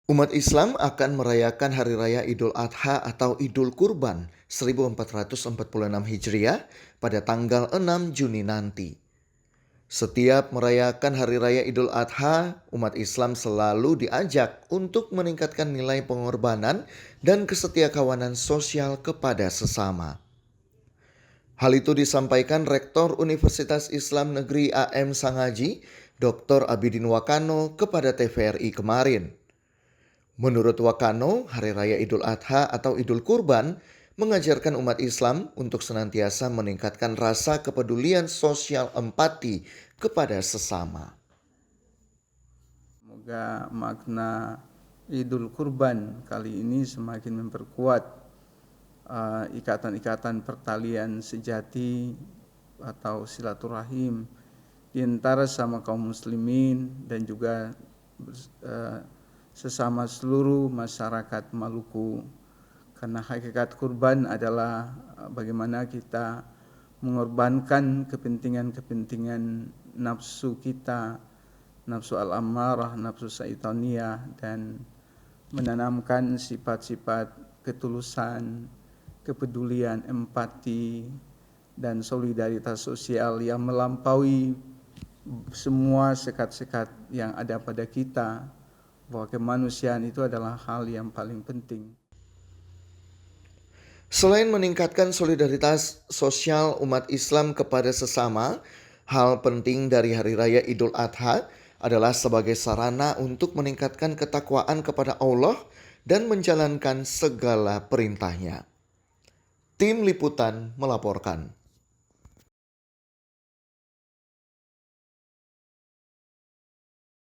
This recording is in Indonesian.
Umat Islam akan merayakan Hari Raya Idul Adha atau Idul Kurban 1446 Hijriah pada tanggal 6 Juni nanti. Setiap merayakan Hari Raya Idul Adha, umat Islam selalu diajak untuk meningkatkan nilai pengorbanan dan kesetiakawanan sosial kepada sesama. Hal itu disampaikan Rektor Universitas Islam Negeri AM Sangaji, Dr. Abidin Wakano kepada TVRI kemarin. Menurut Wakano, Hari Raya Idul Adha atau Idul Kurban mengajarkan umat Islam untuk senantiasa meningkatkan rasa kepedulian sosial empati kepada sesama. Semoga makna Idul Kurban kali ini semakin memperkuat ikatan-ikatan pertalian sejati atau silaturahim di antara sama kaum muslimin dan juga sesama seluruh masyarakat Maluku. Karena hakikat kurban adalah bagaimana kita mengorbankan kepentingan-kepentingan nafsu kita, nafsu al-ammarah, nafsu syaitaniyah, dan menanamkan sifat-sifat ketulusan, kepedulian, empati, dan solidaritas sosial yang melampaui semua sekat-sekat yang ada pada kita, bahwa kemanusiaan itu adalah hal yang paling penting. Selain meningkatkan solidaritas sosial umat Islam kepada sesama, hal penting dari Hari Raya Idul Adha adalah sebagai sarana untuk meningkatkan ketakwaan kepada Allah dan menjalankan segala perintahnya. Tim Liputan melaporkan.